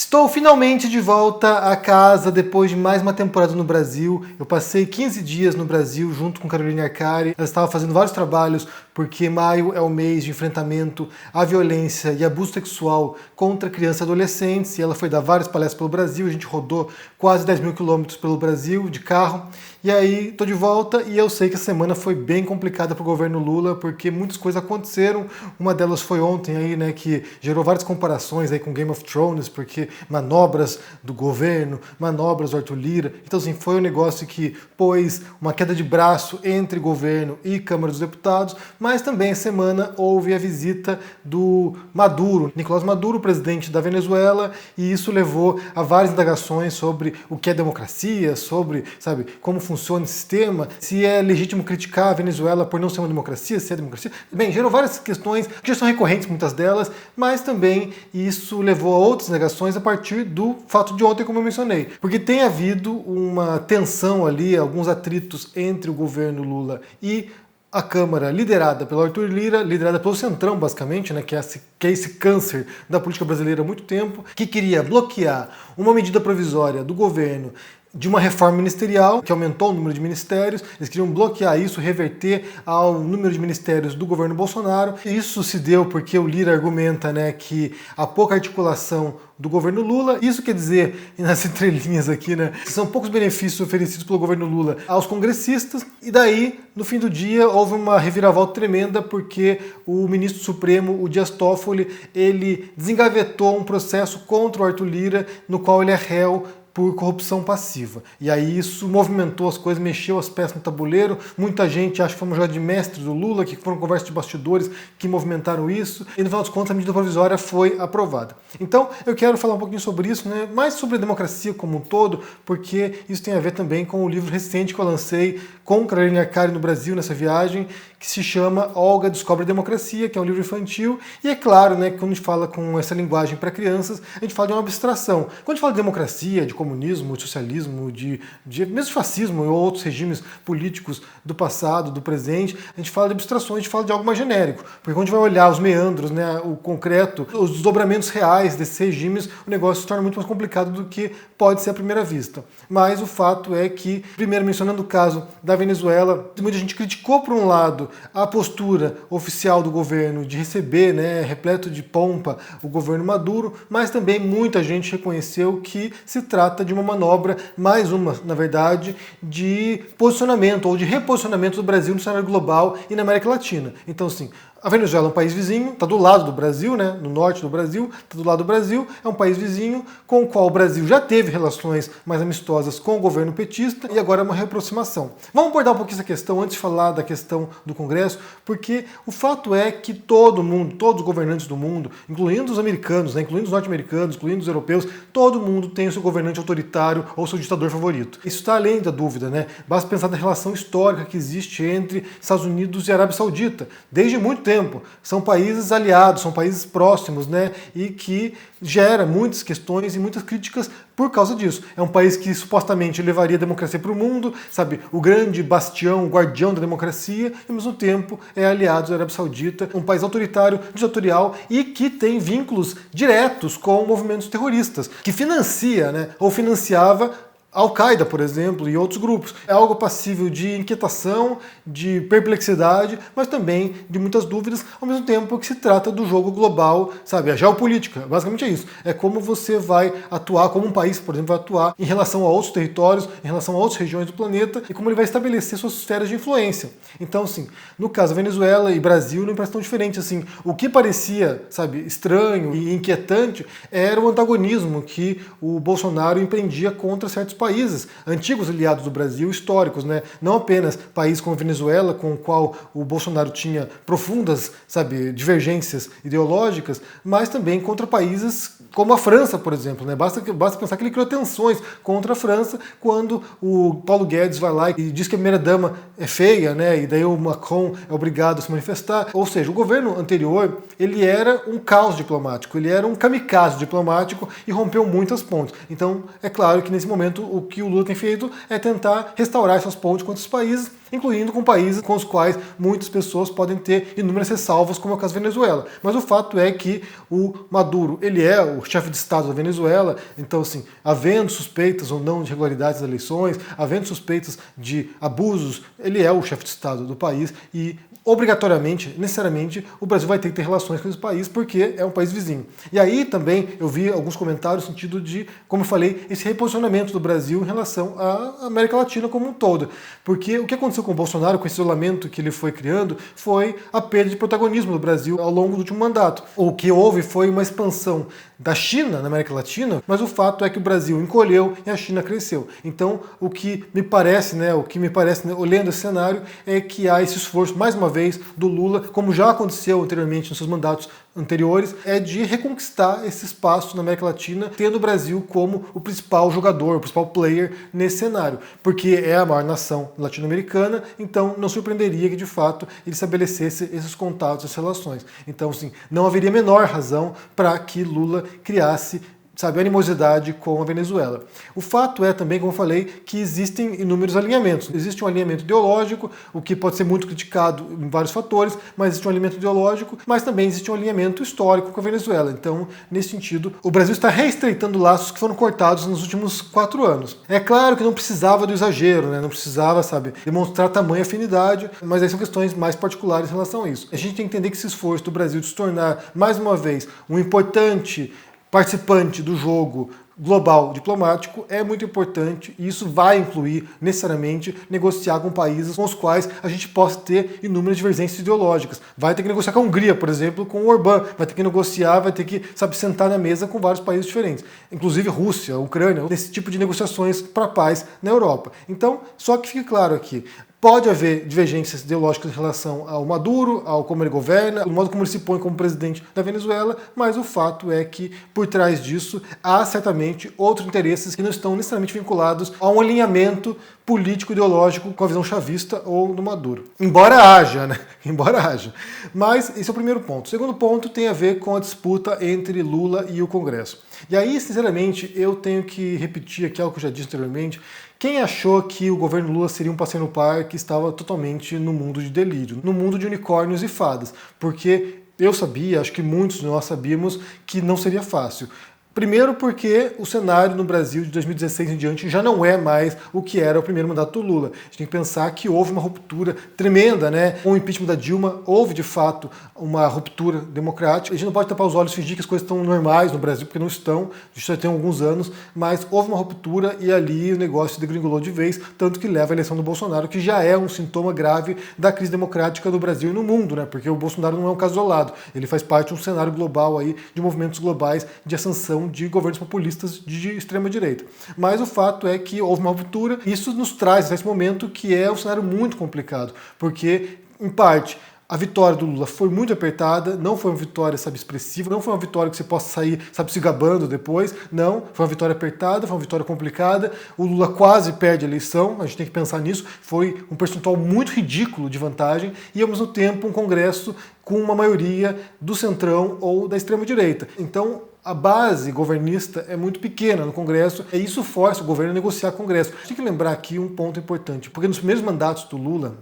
Estou finalmente de volta a casa depois de mais uma temporada no Brasil. Eu passei 15 dias no Brasil junto com Carolina Arcari. Ela estava fazendo vários trabalhos porque maio é o mês de enfrentamento à violência e abuso sexual contra crianças e adolescentes. E ela foi dar várias palestras pelo Brasil. A gente rodou quase 10 mil quilômetros pelo Brasil de carro. E aí, estou de volta e eu sei que a semana foi bem complicada para o governo Lula, porque muitas coisas aconteceram. Uma delas foi ontem aí, né, que gerou várias comparações aí com Game of Thrones, porque manobras do governo, manobras do Arthur Lira. Então, assim, foi um negócio que pôs uma queda de braço entre governo e Câmara dos Deputados, mas também a semana houve a visita do Maduro, Nicolás Maduro, presidente da Venezuela, e isso levou a várias indagações sobre o que é democracia, sobre, sabe, como funciona o sistema, se é legítimo criticar a Venezuela por não ser uma democracia, se é democracia. Bem, gerou várias questões que já são recorrentes, muitas delas, mas também isso levou a outras negações a partir do fato de ontem, como eu mencionei. Porque tem havido uma tensão ali, alguns atritos entre o governo Lula e a Câmara liderada pelo Arthur Lira, liderada pelo Centrão, basicamente, né, que é esse câncer da política brasileira há muito tempo, que queria bloquear uma medida provisória do governo de uma reforma ministerial, que aumentou o número de ministérios. Eles queriam bloquear isso, reverter ao número de ministérios do governo Bolsonaro. E isso se deu porque o Lira argumenta, né, que há pouca articulação do governo Lula. Isso quer dizer, nas entrelinhas aqui, né, que são poucos benefícios oferecidos pelo governo Lula aos congressistas. E daí, no fim do dia, houve uma reviravolta tremenda, porque o ministro supremo, o Dias Toffoli, ele desengavetou um processo contra o Arthur Lira, no qual ele é réu por corrupção passiva. E aí isso movimentou as coisas, mexeu as peças no tabuleiro. Muita gente acha que foi uma jogada de mestre do Lula, que foram conversas de bastidores que movimentaram isso. E no final das contas a medida provisória foi aprovada. Então eu quero falar um pouquinho sobre isso, né? Mais sobre a democracia como um todo, porque isso tem a ver também com o livro recente que eu lancei com Carolina Arcari no Brasil nessa viagem, que se chama Olga Descobre a Democracia, que é um livro infantil. E é claro, né, que quando a gente fala com essa linguagem para crianças, a gente fala de uma abstração. Quando a gente fala de democracia, de comunismo, de socialismo, de mesmo fascismo ou outros regimes políticos do passado, do presente, a gente fala de abstrações, a gente fala de algo mais genérico. Porque quando a gente vai olhar os meandros, né, o concreto, os desdobramentos reais desses regimes, o negócio se torna muito mais complicado do que pode ser à primeira vista. Mas o fato é que, primeiro mencionando o caso da Venezuela, muita gente criticou, por um lado, a postura oficial do governo de receber, né, repleto de pompa, o governo Maduro, mas também muita gente reconheceu que se trata de uma manobra, mais uma, na verdade, de posicionamento ou de reposicionamento do Brasil no cenário global e na América Latina. Então, assim, a Venezuela é um país vizinho, está do lado do Brasil, né, no norte do Brasil, está do lado do Brasil, é um país vizinho com o qual o Brasil já teve relações mais amistosas com o governo petista e agora é uma reaproximação. Vamos abordar um pouquinho essa questão antes de falar da questão do Congresso, porque o fato é que todo mundo, todos os governantes do mundo, incluindo os americanos, né, incluindo os norte-americanos, incluindo os europeus, todo mundo tem o seu governante autoritário ou seu ditador favorito. Isso está além da dúvida, né? Basta pensar na relação histórica que existe entre Estados Unidos e Arábia Saudita, desde muito tempo. São países aliados, são países próximos, né? E que gera muitas questões e muitas críticas por causa disso. É um país que supostamente levaria a democracia para o mundo, sabe? O grande bastião, o guardião da democracia, e ao mesmo tempo é aliado da Arábia Saudita, um país autoritário, ditatorial e que tem vínculos diretos com movimentos terroristas, que financia, né? Ou financiava Al-Qaeda, por exemplo, e outros grupos. É algo passível de inquietação, de perplexidade, mas também de muitas dúvidas, ao mesmo tempo que se trata do jogo global, sabe? A geopolítica, basicamente é isso. É como você vai atuar, como um país, por exemplo, vai atuar em relação a outros territórios, em relação a outras regiões do planeta, e como ele vai estabelecer suas esferas de influência. Então, assim, no caso Venezuela e Brasil, não parece tão diferente, assim. O que parecia, sabe, estranho e inquietante era o antagonismo que o Bolsonaro empreendia contra certos países, antigos aliados do Brasil, históricos, né? Não apenas países como a Venezuela, com o qual o Bolsonaro tinha profundas, sabe, divergências ideológicas, mas também contra países como a França, por exemplo, né? Basta pensar que ele criou tensões contra a França quando o Paulo Guedes vai lá e diz que a primeira-dama é feia, né? E daí o Macron é obrigado a se manifestar. Ou seja, o governo anterior, ele era um caos diplomático, ele era um kamikaze diplomático e rompeu muitas pontes. Então, é claro que nesse momento o que o Lula tem feito é tentar restaurar essas pontes com outros países, incluindo com países com os quais muitas pessoas podem ter inúmeras ressalvas, como é o caso da Venezuela. Mas o fato é que o Maduro, ele é o chefe de Estado da Venezuela, então assim, havendo suspeitas ou não de irregularidades das eleições, havendo suspeitas de abusos, ele é o chefe de Estado do país e obrigatoriamente, necessariamente, o Brasil vai ter que ter relações com esse país porque é um país vizinho. E aí também eu vi alguns comentários no sentido de, como eu falei, esse reposicionamento do Brasil em relação à América Latina como um todo. Porque o que aconteceu com o Bolsonaro, com esse isolamento que ele foi criando, foi a perda de protagonismo do Brasil ao longo do último mandato. O que houve foi uma expansão da China na América Latina, mas o fato é que o Brasil encolheu e a China cresceu. Então, o que me parece, olhando esse cenário, é que há esse esforço, mais uma vez, do Lula, como já aconteceu anteriormente nos seus mandatos anteriores, é de reconquistar esse espaço na América Latina, tendo o Brasil como o principal jogador, o principal player nesse cenário, porque é a maior nação latino-americana, então não surpreenderia que de fato ele estabelecesse esses contatos, essas relações. Então, assim, não haveria a menor razão para que Lula criasse animosidade com a Venezuela. O fato é também, como eu falei, que existem inúmeros alinhamentos. Existe um alinhamento ideológico, o que pode ser muito criticado em vários fatores, mas existe um alinhamento ideológico, mas também existe um alinhamento histórico com a Venezuela. Então, nesse sentido, o Brasil está reestreitando laços que foram cortados nos últimos 4 anos. É claro que não precisava do exagero, não precisava, demonstrar tamanha afinidade, mas aí são questões mais particulares em relação a isso. A gente tem que entender que esse esforço do Brasil de se tornar, mais uma vez, um importante participante do jogo global diplomático é muito importante e isso vai incluir necessariamente negociar com países com os quais a gente possa ter inúmeras divergências ideológicas. Vai ter que negociar com a Hungria, por exemplo, com o Orbán, vai ter que negociar, vai ter que sentar na mesa com vários países diferentes, inclusive Rússia, Ucrânia, desse tipo de negociações para a paz na Europa. Então, só que fique claro aqui, pode haver divergências ideológicas em relação ao Maduro, ao como ele governa, ao modo como ele se põe como presidente da Venezuela, mas o fato é que, por trás disso, há certamente outros interesses que não estão necessariamente vinculados a um alinhamento político-ideológico com a visão chavista ou do Maduro. Embora haja, Embora haja. Mas esse é o primeiro ponto. O segundo ponto tem a ver com a disputa entre Lula e o Congresso. E aí, sinceramente, eu tenho que repetir aqui algo que eu já disse anteriormente. Quem achou que o governo Lula seria um passeio no parque estava totalmente no mundo de delírio, no mundo de unicórnios e fadas, porque eu sabia, acho que muitos de nós sabíamos, que não seria fácil. Primeiro porque o cenário no Brasil de 2016 em diante já não é mais o que era o primeiro mandato do Lula. A gente tem que pensar que houve uma ruptura tremenda, Com o impeachment da Dilma, houve de fato uma ruptura democrática. A gente não pode tapar os olhos e fingir que as coisas estão normais no Brasil, porque não estão, isso já tem alguns anos, mas houve uma ruptura e ali o negócio degringolou de vez, tanto que leva à eleição do Bolsonaro, que já é um sintoma grave da crise democrática do Brasil e no mundo, Porque o Bolsonaro não é um caso isolado, ele faz parte de um cenário global aí, de movimentos globais de ascensão de governos populistas de extrema-direita. Mas o fato é que houve uma ruptura, e isso nos traz nesse momento que é um cenário muito complicado, porque, em parte, a vitória do Lula foi muito apertada, não foi uma vitória, expressiva, não foi uma vitória que você possa sair, se gabando depois, não, foi uma vitória apertada, foi uma vitória complicada, o Lula quase perde a eleição, a gente tem que pensar nisso, foi um percentual muito ridículo de vantagem e, ao mesmo tempo, um Congresso com uma maioria do centrão ou da extrema-direita. Então, a base governista é muito pequena no Congresso e isso força o governo a negociar com o Congresso. Tem que lembrar aqui um ponto importante, porque nos primeiros mandatos do Lula,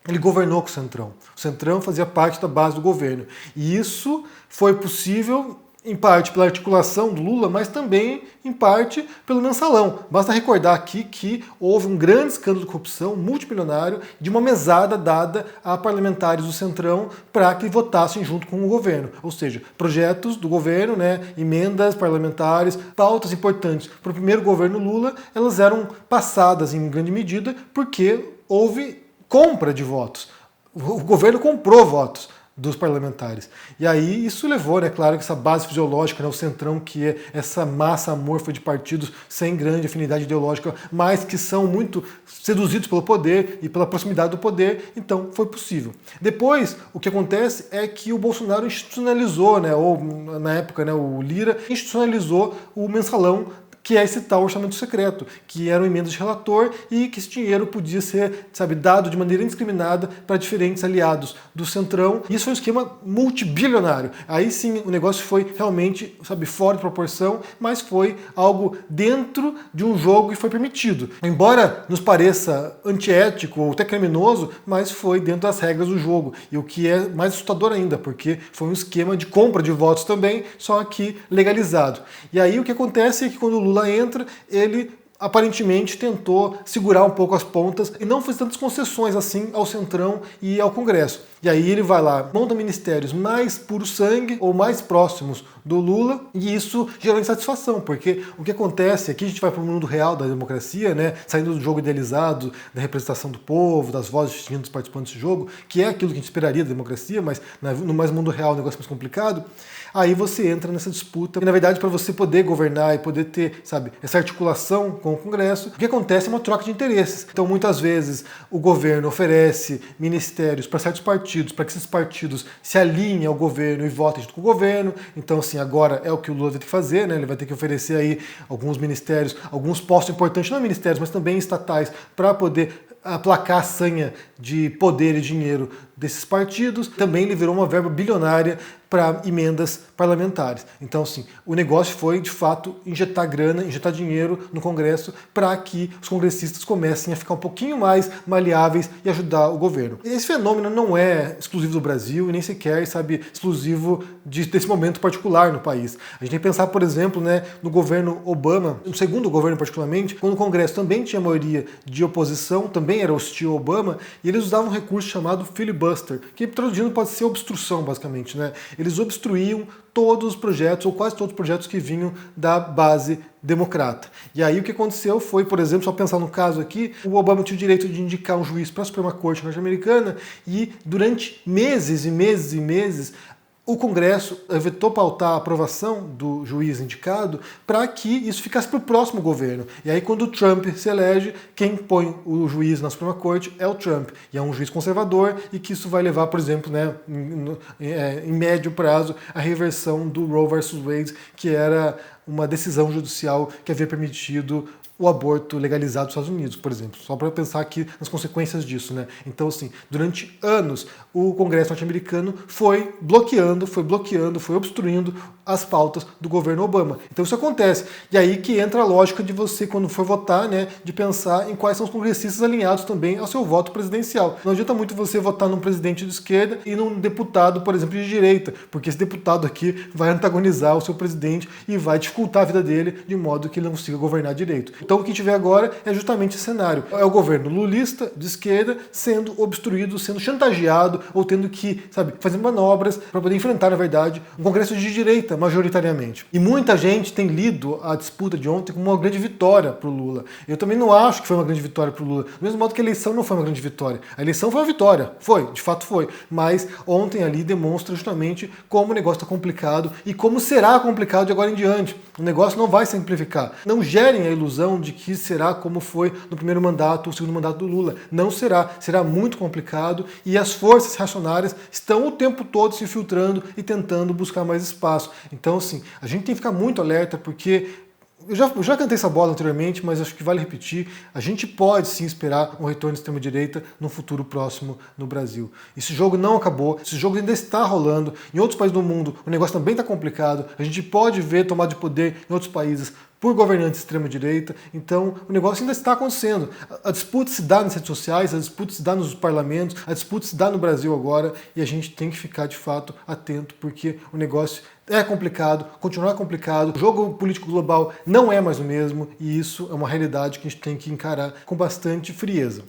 ele governou com o Centrão. O Centrão fazia parte da base do governo. E isso foi possível, em parte pela articulação do Lula, mas também, em parte, pelo mensalão. Basta recordar aqui que houve um grande escândalo de corrupção multimilionário de uma mesada dada a parlamentares do Centrão para que votassem junto com o governo. Ou seja, projetos do governo, emendas parlamentares, pautas importantes para o primeiro governo Lula, elas eram passadas em grande medida porque houve compra de votos. O governo comprou votos dos parlamentares. E aí isso levou, claro, que essa base fisiológica, o Centrão, que é essa massa amorfa de partidos sem grande afinidade ideológica, mas que são muito seduzidos pelo poder e pela proximidade do poder, então foi possível. Depois, o que acontece é que o Bolsonaro institucionalizou, ou na época o Lira institucionalizou o mensalão que é esse tal orçamento secreto, que eram emendas de relator e que esse dinheiro podia ser, sabe, dado de maneira indiscriminada para diferentes aliados do Centrão. Isso foi um esquema multibilionário. Aí sim o negócio foi realmente, sabe, fora de proporção, mas foi algo dentro de um jogo que foi permitido. Embora nos pareça antiético ou até criminoso, mas foi dentro das regras do jogo. E o que é mais assustador ainda, porque foi um esquema de compra de votos também, só que legalizado. E aí o que acontece é que quando o Lula entra, ele aparentemente tentou segurar um pouco as pontas e não fez tantas concessões assim ao Centrão e ao Congresso. E aí ele vai lá, monta ministérios mais puro sangue ou mais próximos do Lula, e isso gerou insatisfação, porque o que acontece, aqui a gente vai para o mundo real da democracia, né, saindo do jogo idealizado, da representação do povo, das vozes dos participantes do jogo, que é aquilo que a gente esperaria da democracia, mas no mais mundo real o negócio é mais complicado. Aí você entra nessa disputa, e na verdade para você poder governar e poder ter, sabe, essa articulação com o Congresso, o que acontece é uma troca de interesses. Então muitas vezes o governo oferece ministérios para certos partidos, para que esses partidos se alinhem ao governo e votem junto com o governo. Então assim, agora é o que o Lula vai ter que fazer, né? Ele vai ter que oferecer aí alguns ministérios, alguns postos importantes, não ministérios, mas também estatais, para poder aplacar a sanha de poder e dinheiro desses partidos. Também ele virou uma verba bilionária para emendas parlamentares. Então, assim, o negócio foi, de fato, injetar grana, injetar dinheiro no Congresso para que os congressistas comecem a ficar um pouquinho mais maleáveis e ajudar o governo. Esse fenômeno não é exclusivo do Brasil e nem sequer, sabe, exclusivo desse momento particular no país. A gente tem que pensar, por exemplo, né, no governo Obama, no segundo governo particularmente, quando o Congresso também tinha maioria de oposição, também era hostil ao Obama, e eles usavam um recurso chamado filibuster, que traduzindo pode ser obstrução, basicamente, né? Eles obstruíam todos os projetos, ou quase todos os projetos que vinham da base democrata. E aí o que aconteceu foi, por exemplo, só pensar no caso aqui, o Obama tinha o direito de indicar um juiz para a Suprema Corte norte-americana e durante meses e meses e meses o Congresso vetou pautar a aprovação do juiz indicado para que isso ficasse para o próximo governo. E aí, quando o Trump se elege, quem põe o juiz na Suprema Corte é o Trump. E é um juiz conservador e que isso vai levar, por exemplo, né, em médio prazo, a reversão do Roe versus Wade, que era uma decisão judicial que havia permitido o aborto legalizado nos Estados Unidos, por exemplo. Só para pensar aqui nas consequências disso, né? Então, assim, durante anos, o Congresso norte-americano foi bloqueando, foi obstruindo as pautas do governo Obama. Então isso acontece. E aí que entra a lógica de você, quando for votar, né, de pensar em quais são os congressistas alinhados também ao seu voto presidencial. Não adianta muito você votar num presidente de esquerda e num deputado, por exemplo, de direita, porque esse deputado aqui vai antagonizar o seu presidente e vai dificultar a vida dele de modo que ele não consiga governar direito. Então o que tiver agora é justamente esse cenário. É o governo lulista, de esquerda, sendo obstruído, sendo chantageado ou tendo que, sabe, fazer manobras para poder enfrentar, na verdade, um congresso de direita, majoritariamente. E muita gente tem lido a disputa de ontem como uma grande vitória para o Lula. Eu também não acho que foi uma grande vitória para o Lula. Do mesmo modo que a eleição não foi uma grande vitória. A eleição foi uma vitória. Foi, de fato foi. Mas ontem ali demonstra justamente como o negócio está complicado e como será complicado de agora em diante. O negócio não vai simplificar. Não gerem a ilusão de que será como foi no primeiro mandato ou segundo mandato do Lula. Não será. Será muito complicado e as forças reacionárias estão o tempo todo se infiltrando e tentando buscar mais espaço. Então, assim, a gente tem que ficar muito alerta porque eu já cantei essa bola anteriormente, mas acho que vale repetir. A gente pode sim esperar um retorno de extrema-direita no futuro próximo no Brasil. Esse jogo não acabou, esse jogo ainda está rolando. Em outros países do mundo o negócio também está complicado. A gente pode ver tomada de poder em outros países por governantes de extrema-direita. Então o negócio ainda está acontecendo. A disputa se dá nas redes sociais, a disputa se dá nos parlamentos, a disputa se dá no Brasil agora e a gente tem que ficar de fato atento porque o negócio é complicado, continua complicado, o jogo político global não é mais o mesmo e isso é uma realidade que a gente tem que encarar com bastante frieza.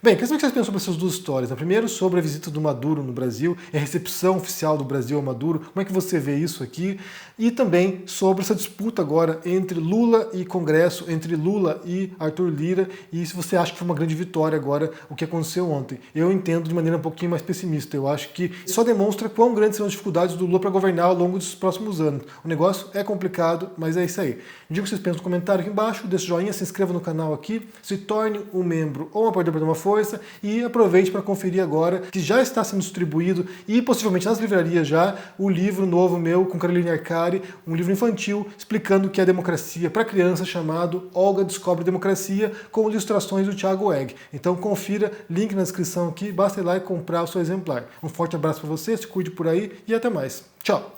Bem, quero saber o que vocês pensam sobre essas duas histórias. Primeiro, sobre a visita do Maduro no Brasil, a recepção oficial do Brasil ao Maduro, como é que você vê isso aqui? E também sobre essa disputa agora entre Lula e Congresso, entre Lula e Arthur Lira, e se você acha que foi uma grande vitória agora o que aconteceu ontem. Eu entendo de maneira um pouquinho mais pessimista. Eu acho que só demonstra quão grandes são as dificuldades do Lula para governar ao longo dos próximos anos. O negócio é complicado, mas é isso aí. Diga o que vocês pensam no comentário aqui embaixo, deixe o joinha, se inscreva no canal aqui, se torne um membro ou um apoiador para dar uma força. força e aproveite para conferir agora, que já está sendo distribuído e possivelmente nas livrarias já, o livro novo meu com Caroline Arcari, um livro infantil explicando o que é democracia para criança, chamado Olga Descobre Democracia, com ilustrações do Thiago Egg. Então confira, link na descrição aqui, basta ir lá e comprar o seu exemplar. Um forte abraço para você, se cuide por aí e até mais. Tchau!